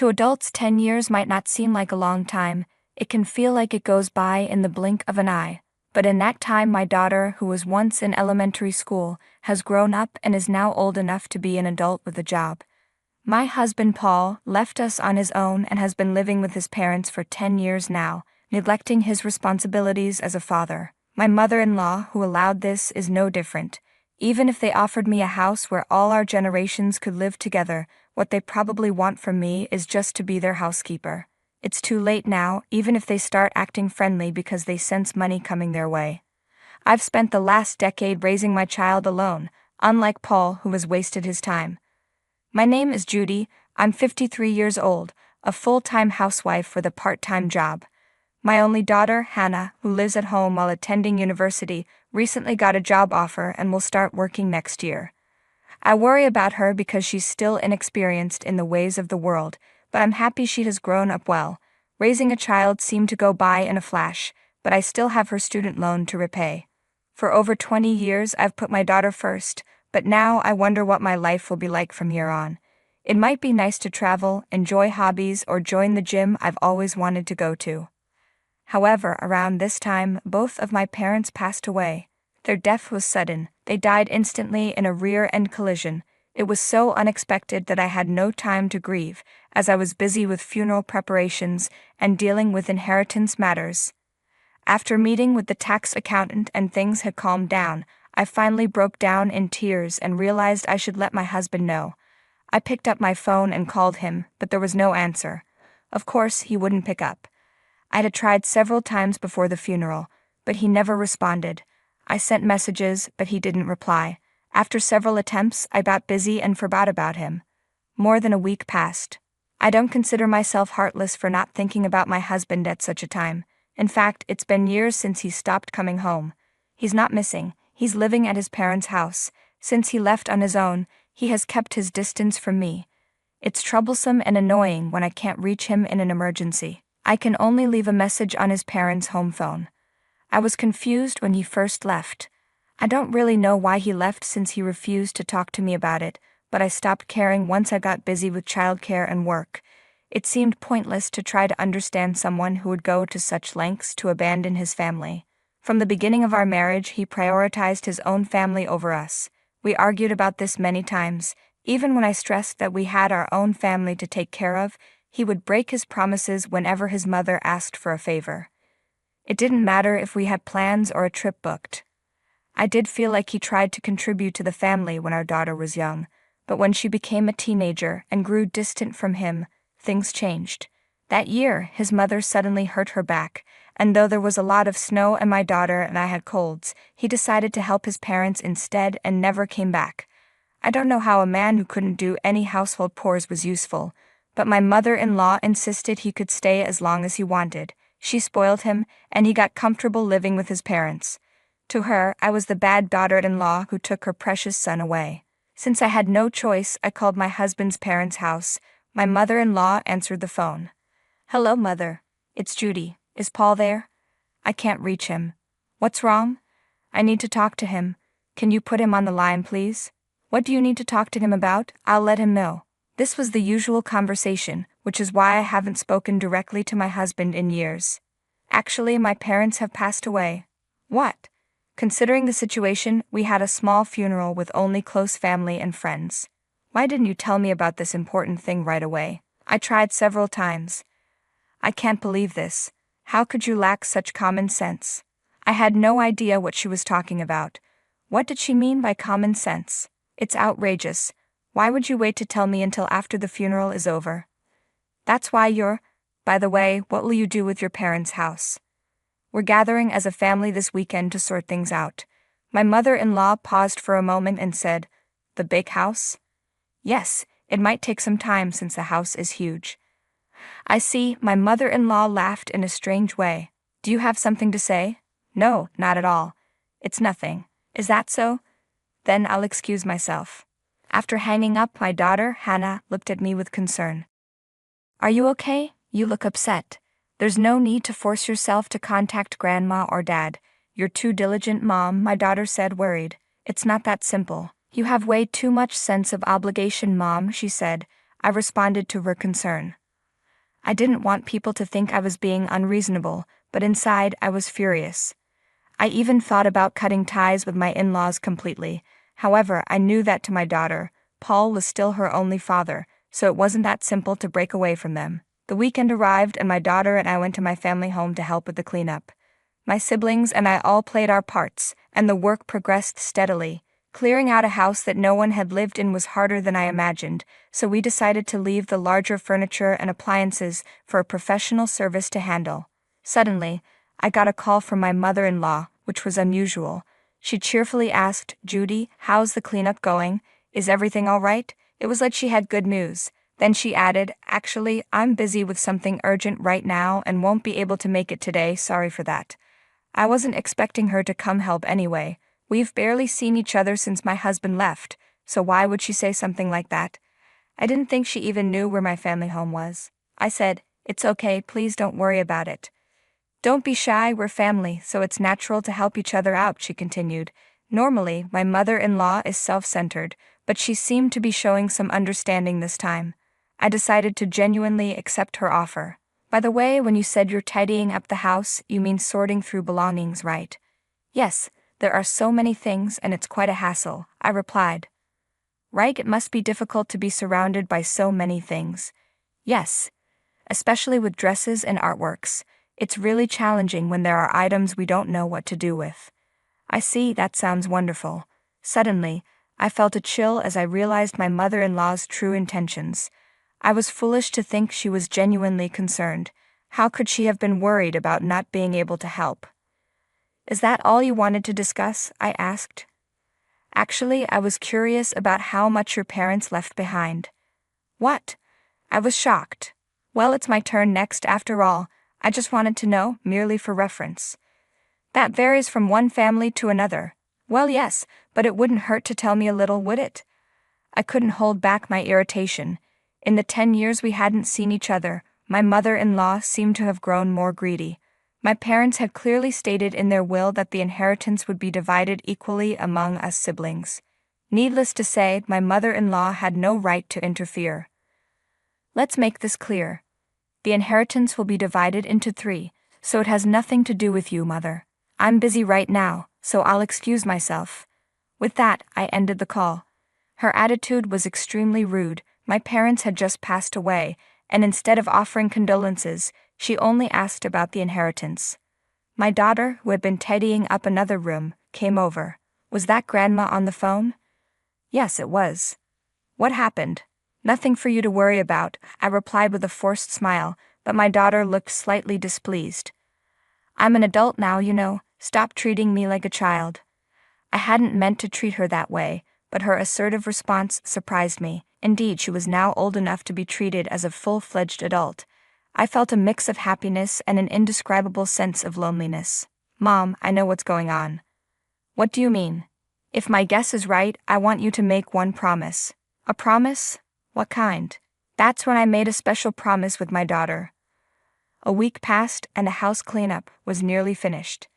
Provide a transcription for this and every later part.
To adults, 10 years might not seem like a long time. It can feel like it goes by in the blink of an eye. But in that time, my daughter, who was once in elementary school, has grown up and is now old enough to be an adult with a job. My husband Paul left us on his own and has been living with his parents for 10 years now, neglecting his responsibilities as a father. My mother-in-law, who allowed this, is no different. Even if they offered me a house where all our generations could live together, what they probably want from me is just to be their housekeeper. It's too late now, even if they start acting friendly because they sense money coming their way. I've spent the last decade raising my child alone, unlike Paul, who has wasted his time. My name is Judy. I'm 53 years old, a full-time housewife with a part-time job. My only daughter, Hannah, who lives at home while attending university, recently got a job offer and will start working next year. I worry about her because she's still inexperienced in the ways of the world, but I'm happy she has grown up well. Raising a child seemed to go by in a flash, but I still have her student loan to repay. For over 20 years, I've put my daughter first, but now I wonder what my life will be like from here on. It might be nice to travel, enjoy hobbies, or join the gym I've always wanted to go to. However, around this time, both of my parents passed away. Their death was sudden. They died instantly in a rear-end collision. It was so unexpected that I had no time to grieve, as I was busy with funeral preparations and dealing with inheritance matters. After meeting with the tax accountant and things had calmed down, I finally broke down in tears and realized I should let my husband know. I picked up my phone and called him, but there was no answer. Of course, he wouldn't pick up. I had tried several times before the funeral, but he never responded. I sent messages, but he didn't reply. After several attempts, I got busy and forgot about him. More than a week passed. I don't consider myself heartless for not thinking about my husband at such a time. In fact, it's been years since he stopped coming home. He's not missing. He's living at his parents' house. Since he left on his own, he has kept his distance from me. It's troublesome and annoying when I can't reach him in an emergency. I can only leave a message on his parents' home phone. I was confused when he first left. I don't really know why he left since he refused to talk to me about it, but I stopped caring once I got busy with childcare and work. It seemed pointless to try to understand someone who would go to such lengths to abandon his family. From the beginning of our marriage, he prioritized his own family over us. We argued about this many times. Even when I stressed that we had our own family to take care of, he would break his promises whenever his mother asked for a favor. It didn't matter if we had plans or a trip booked. I did feel like he tried to contribute to the family when our daughter was young, but when she became a teenager and grew distant from him, things changed. That year, his mother suddenly hurt her back, and though there was a lot of snow and my daughter and I had colds, he decided to help his parents instead and never came back. I don't know how a man who couldn't do any household chores was useful, but my mother-in-law insisted he could stay as long as he wanted. She spoiled him, and he got comfortable living with his parents. To her, I was the bad daughter-in-law who took her precious son away. Since I had no choice, I called my husband's parents' house. My mother-in-law answered the phone. "Hello, Mother. It's Judy. Is Paul there? I can't reach him. What's wrong? I need to talk to him. Can you put him on the line, please? What do you need to talk to him about? I'll let him know." This was the usual conversation, which is why I haven't spoken directly to my husband in years. Actually, my parents have passed away. What? Considering the situation, we had a small funeral with only close family and friends. Why didn't you tell me about this important thing right away? I tried several times. I can't believe this. How could you lack such common sense? I had no idea what she was talking about. What did she mean by common sense? It's outrageous. Why would you wait to tell me until after the funeral is over? That's why By the way, what will you do with your parents' house? We're gathering as a family this weekend to sort things out. My mother-in-law paused for a moment and said, "The big house?" Yes, it might take some time since the house is huge. I see. My mother-in-law laughed in a strange way. Do you have something to say? No, not at all. It's nothing. Is that so? Then I'll excuse myself. After hanging up, my daughter, Hannah, looked at me with concern. Are you okay? You look upset. There's no need to force yourself to contact Grandma or Dad. You're too diligent, Mom, my daughter said, worried. It's not that simple. You have way too much sense of obligation, Mom, she said. I responded to her concern. I didn't want people to think I was being unreasonable, but inside I was furious. I even thought about cutting ties with my in-laws completely. However, I knew that to my daughter, Paul was still her only father, so it wasn't that simple to break away from them. The weekend arrived and my daughter and I went to my family home to help with the cleanup. My siblings and I all played our parts, and the work progressed steadily. Clearing out a house that no one had lived in was harder than I imagined, so we decided to leave the larger furniture and appliances for a professional service to handle. Suddenly, I got a call from my mother-in-law, which was unusual. She cheerfully asked, "Judy, how's the cleanup going? Is everything all right?" It was like she had good news. Then she added, "Actually, I'm busy with something urgent right now and won't be able to make it today, sorry for that." I wasn't expecting her to come help anyway. We've barely seen each other since my husband left, so why would she say something like that? I didn't think she even knew where my family home was. I said, "It's okay, please don't worry about it." "Don't be shy, we're family, so it's natural to help each other out," she continued. Normally, my mother-in-law is self-centered, but she seemed to be showing some understanding this time. I decided to genuinely accept her offer. "By the way, when you said you're tidying up the house, you mean sorting through belongings, right?" "Yes, there are so many things and it's quite a hassle," I replied. "Right, it must be difficult to be surrounded by so many things." "Yes, especially with dresses and artworks. It's really challenging when there are items we don't know what to do with." "I see, that sounds wonderful." Suddenly, I felt a chill as I realized my mother-in-law's true intentions. I was foolish to think she was genuinely concerned. How could she have been worried about not being able to help? "Is that all you wanted to discuss?" I asked. "Actually, I was curious about how much your parents left behind." "What?" I was shocked. "Well, it's my turn next after all. I just wanted to know, merely for reference." "That varies from one family to another." "Well, yes, but it wouldn't hurt to tell me a little, would it?" I couldn't hold back my irritation. In the 10 years we hadn't seen each other, my mother-in-law seemed to have grown more greedy. My parents had clearly stated in their will that the inheritance would be divided equally among us siblings. Needless to say, my mother-in-law had no right to interfere. "Let's make this clear. The inheritance will be divided into 3, so it has nothing to do with you, Mother. I'm busy right now, so I'll excuse myself." With that, I ended the call. Her attitude was extremely rude. My parents had just passed away, and instead of offering condolences, she only asked about the inheritance. My daughter, who had been tidying up another room, came over. "Was that Grandma on the phone?" "Yes, it was." "What happened?" "Nothing for you to worry about," I replied with a forced smile, but my daughter looked slightly displeased. "I'm an adult now, you know. Stop treating me like a child." I hadn't meant to treat her that way, but her assertive response surprised me. Indeed, she was now old enough to be treated as a full-fledged adult. I felt a mix of happiness and an indescribable sense of loneliness. "Mom, I know what's going on." "What do you mean?" "If my guess is right, I want you to make one promise." "A promise? What kind?" That's when I made a special promise with my daughter. A week passed and the house cleanup was nearly finished.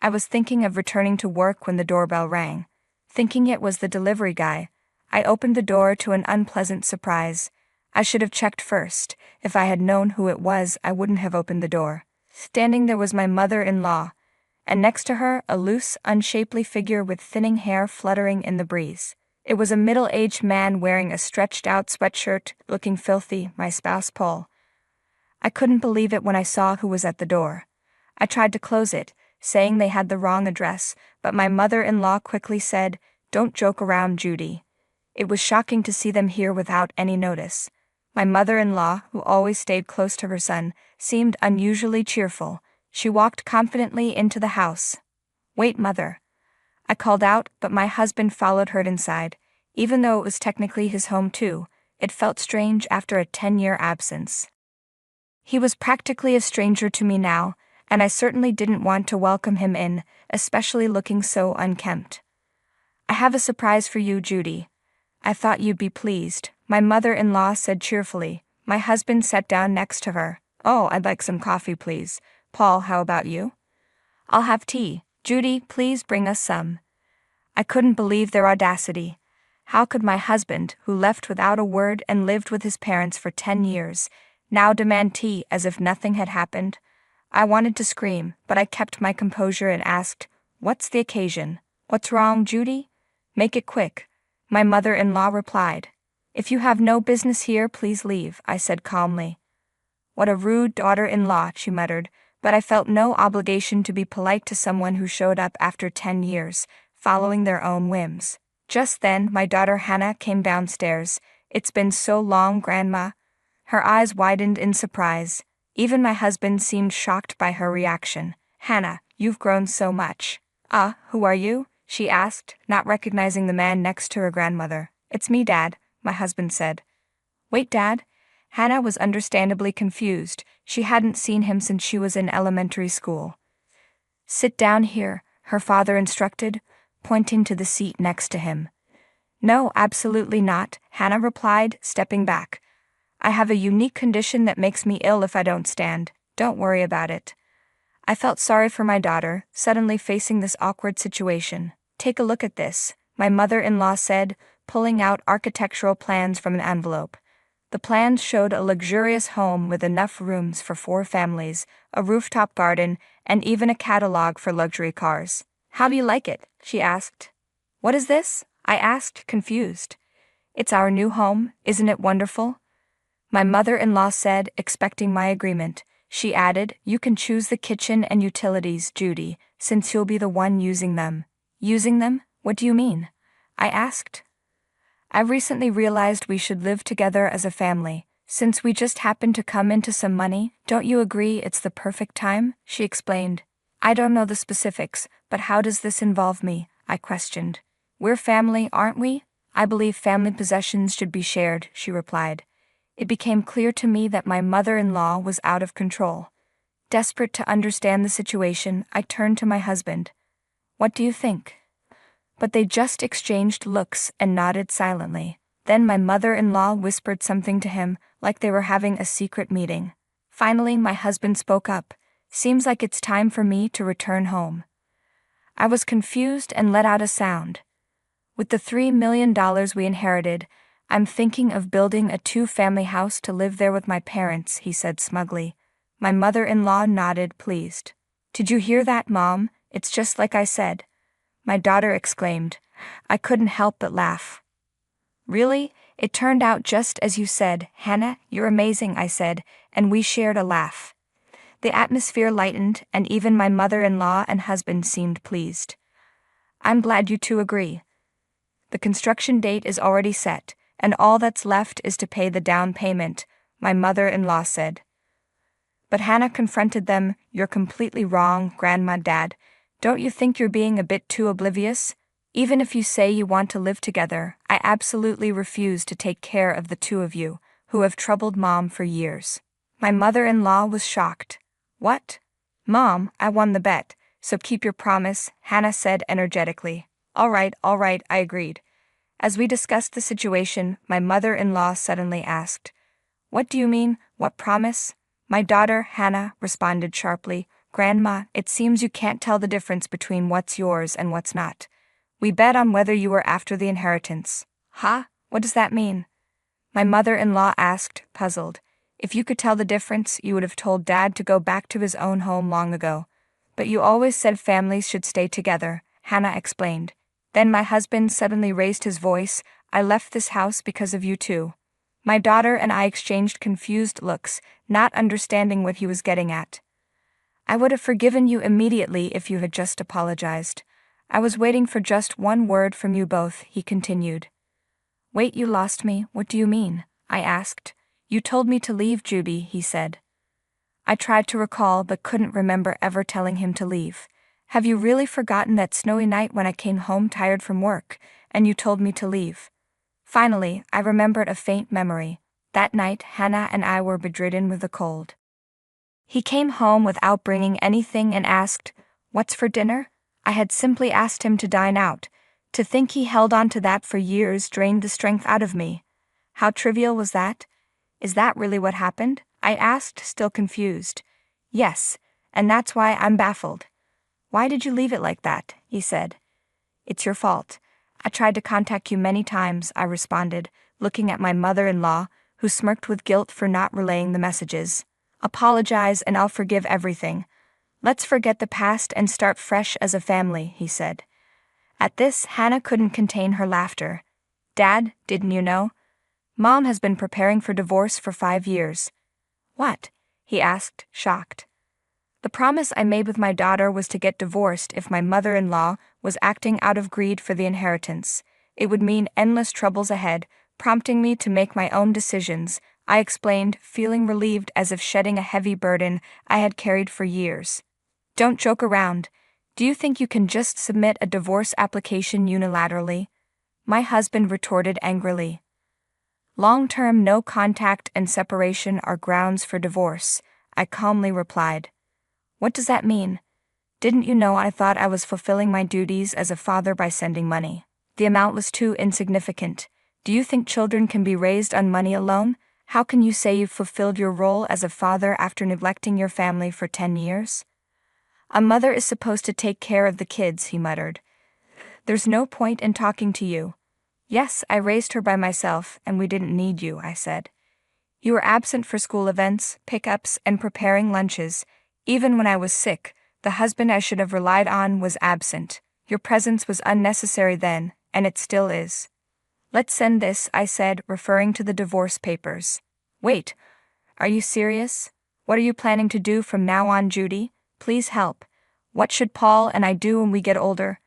I was thinking of returning to work when the doorbell rang. Thinking it was the delivery guy, I opened the door to an unpleasant surprise. I should have checked first. If I had known who it was, I wouldn't have opened the door. Standing there was my mother-in-law, and next to her, a loose, unshapely figure with thinning hair fluttering in the breeze. It was a middle-aged man wearing a stretched-out sweatshirt, looking filthy, my spouse Paul. I couldn't believe it when I saw who was at the door. I tried to close it, saying they had the wrong address, but my mother-in-law quickly said, "Don't joke around, Judy." It was shocking to see them here without any notice. My mother-in-law, who always stayed close to her son, seemed unusually cheerful. She walked confidently into the house. "Wait, Mother." I called out, but my husband followed her inside. Even though it was technically his home too, it felt strange after a 10-year absence. He was practically a stranger to me now, and I certainly didn't want to welcome him in, especially looking so unkempt. "I have a surprise for you, Judy. I thought you'd be pleased," my mother-in-law said cheerfully. My husband sat down next to her. "Oh, I'd like some coffee, please. Paul, how about you?" "I'll have tea. Judy, please bring us some." I couldn't believe their audacity. How could my husband, who left without a word and lived with his parents for 10 years, now demand tea as if nothing had happened. I wanted to scream, but I kept my composure and asked, "What's the occasion? What's wrong, Judy? Make it quick," my mother-in-law replied. "If you have no business here, please leave," I said calmly. "What a rude daughter-in-law," she muttered, but I felt no obligation to be polite to someone who showed up after 10 years, following their own whims. Just then, my daughter Hannah came downstairs. "It's been so long, Grandma." Her eyes widened in surprise. Even my husband seemed shocked by her reaction. "Hannah, you've grown so much." Who are you?" she asked, not recognizing the man next to her grandmother. "It's me, Dad," my husband said. "Wait, Dad?" Hannah was understandably confused. She hadn't seen him since she was in elementary school. "Sit down here," her father instructed, pointing to the seat next to him. "No, absolutely not," Hannah replied, stepping back. "I have a unique condition that makes me ill if I don't stand. Don't worry about it." I felt sorry for my daughter, suddenly facing this awkward situation. "Take a look at this," my mother-in-law said, pulling out architectural plans from an envelope. The plans showed a luxurious home with enough rooms for 4 families, a rooftop garden, and even a catalog for luxury cars. "How do you like it?" she asked. "What is this?" I asked, confused. "It's our new home, isn't it wonderful?" My mother-in-law said, expecting my agreement. She added, "You can choose the kitchen and utilities, Judy, since you'll be the one using them." "Using them? What do you mean?" I asked. "I recently realized we should live together as a family. Since we just happened to come into some money, don't you agree it's the perfect time?" she explained. "I don't know the specifics, but how does this involve me?" I questioned. "We're family, aren't we? I believe family possessions should be shared," she replied. It became clear to me that my mother-in-law was out of control. Desperate to understand the situation, I turned to my husband. "What do you think?" But they just exchanged looks and nodded silently. Then my mother-in-law whispered something to him, like they were having a secret meeting. Finally, my husband spoke up. "Seems like it's time for me to return home." I was confused and let out a sound. "With the $3 million we inherited, I'm thinking of building a 2-family house to live there with my parents," he said smugly. My mother-in-law nodded, pleased. "Did you hear that, Mom? It's just like I said," my daughter exclaimed. I couldn't help but laugh. "Really? It turned out just as you said, Hannah. You're amazing," I said, and we shared a laugh. The atmosphere lightened, and even my mother-in-law and husband seemed pleased. "I'm glad you two agree. The construction date is already set, and all that's left is to pay the down payment," my mother-in-law said. But Hannah confronted them. "You're completely wrong, Grandma, Dad. Don't you think you're being a bit too oblivious? Even if you say you want to live together, I absolutely refuse to take care of the 2 of you, who have troubled Mom for years." My mother-in-law was shocked. "What? Mom, I won the bet, so keep your promise," Hannah said energetically. All right, I agreed. As we discussed the situation, my mother-in-law suddenly asked, "What do you mean, what promise?" My daughter, Hannah, responded sharply, "Grandma, it seems you can't tell the difference between what's yours and what's not. We bet on whether you were after the inheritance." "Huh? What does that mean?" my mother-in-law asked, puzzled. "If you could tell the difference, you would have told Dad to go back to his own home long ago. But you always said families should stay together," Hannah explained. Then my husband suddenly raised his voice. "I left this house because of you two." My daughter and I exchanged confused looks, not understanding what he was getting at. "I would have forgiven you immediately if you had just apologized. I was waiting for just one word from you both," he continued. "Wait, you lost me. What do you mean?" I asked. "You told me to leave, Judy," he said. I tried to recall but couldn't remember ever telling him to leave. "Have you really forgotten that snowy night when I came home tired from work, and you told me to leave?" Finally, I remembered a faint memory. That night, Hannah and I were bedridden with a cold. He came home without bringing anything and asked, "What's for dinner?" I had simply asked him to dine out. To think he held on to that for years drained the strength out of me. How trivial was that? "Is that really what happened?" I asked, still confused. "Yes, and that's why I'm baffled." "Why did you leave it like that?" he said. "It's your fault. I tried to contact you many times," I responded, looking at my mother-in-law, who smirked with guilt for not relaying the messages. "Apologize and I'll forgive everything. Let's forget the past and start fresh as a family," he said. At this, Hannah couldn't contain her laughter. "Dad, didn't you know? Mom has been preparing for divorce for 5 years. "What?" he asked, shocked. "The promise I made with my daughter was to get divorced if my mother-in-law was acting out of greed for the inheritance. It would mean endless troubles ahead, prompting me to make my own decisions," I explained, feeling relieved as if shedding a heavy burden I had carried for years. "Don't joke around. Do you think you can just submit a divorce application unilaterally?" my husband retorted angrily. "Long-term no contact and separation are grounds for divorce," I calmly replied. "What does that mean? Didn't you know I thought I was fulfilling my duties as a father by sending money? The amount was too insignificant. Do you think children can be raised on money alone? How can you say you've fulfilled your role as a father after neglecting your family for 10 years? A mother is supposed to take care of the kids," he muttered. "There's no point in talking to you." "Yes, I raised her by myself, and we didn't need you," I said. "You were absent for school events, pickups, and preparing lunches. Even when I was sick, the husband I should have relied on was absent. Your presence was unnecessary then, and it still is." "Let's send this," I said, referring to the divorce papers. "Wait, are you serious? What are you planning to do from now on, Judy? Please help. What should Paul and I do when we get older?"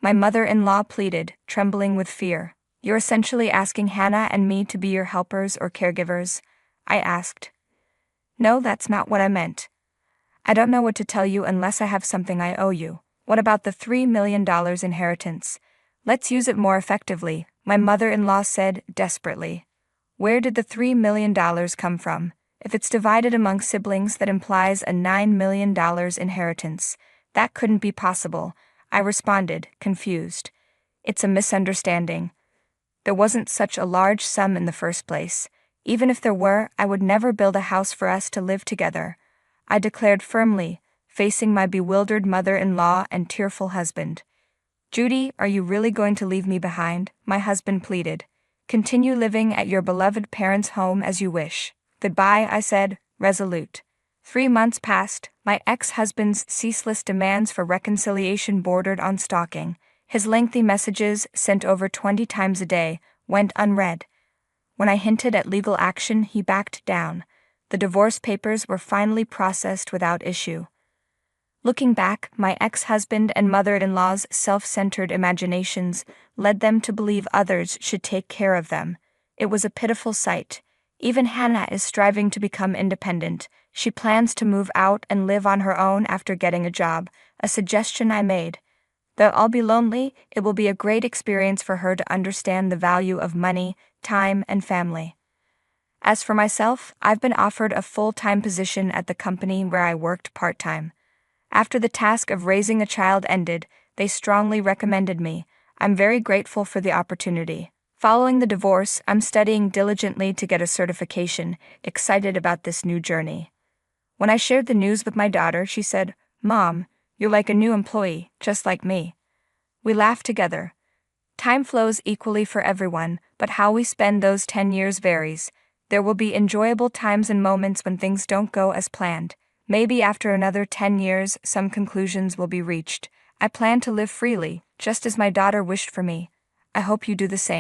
my mother-in-law pleaded, trembling with fear. "You're essentially asking Hannah and me to be your helpers or caregivers?" I asked. "No, that's not what I meant. I don't know what to tell you unless I have something I owe you. What about the $3 million inheritance? Let's use it more effectively," my mother-in-law said desperately. "Where did the $3 million come from? If it's divided among siblings, that implies a $9 million inheritance. That couldn't be possible," I responded, confused. "It's a misunderstanding. There wasn't such a large sum in the first place. Even if there were, I would never build a house for us to live together," I declared firmly, facing my bewildered mother-in-law and tearful husband. "Judy, are you really going to leave me behind?" my husband pleaded. "Continue living at your beloved parents' home as you wish." "Goodbye," I said, resolute. 3 months passed. My ex-husband's ceaseless demands for reconciliation bordered on stalking. His lengthy messages, sent over 20 times a day, went unread. When I hinted at legal action, he backed down. The divorce papers were finally processed without issue. Looking back, my ex-husband and mother-in-law's self-centered imaginations led them to believe others should take care of them. It was a pitiful sight. Even Hannah is striving to become independent. She plans to move out and live on her own after getting a job, a suggestion I made. Though I'll be lonely, it will be a great experience for her to understand the value of money, time, and family. As for myself, I've been offered a full-time position at the company where I worked part-time. After the task of raising a child ended, they strongly recommended me. I'm very grateful for the opportunity. Following the divorce, I'm studying diligently to get a certification, excited about this new journey. When I shared the news with my daughter, she said, "Mom, you're like a new employee, just like me." We laughed together. Time flows equally for everyone, but how we spend those 10 years varies. There will be enjoyable times and moments when things don't go as planned. Maybe after another 10 years, some conclusions will be reached. I plan to live freely, just as my daughter wished for me. I hope you do the same.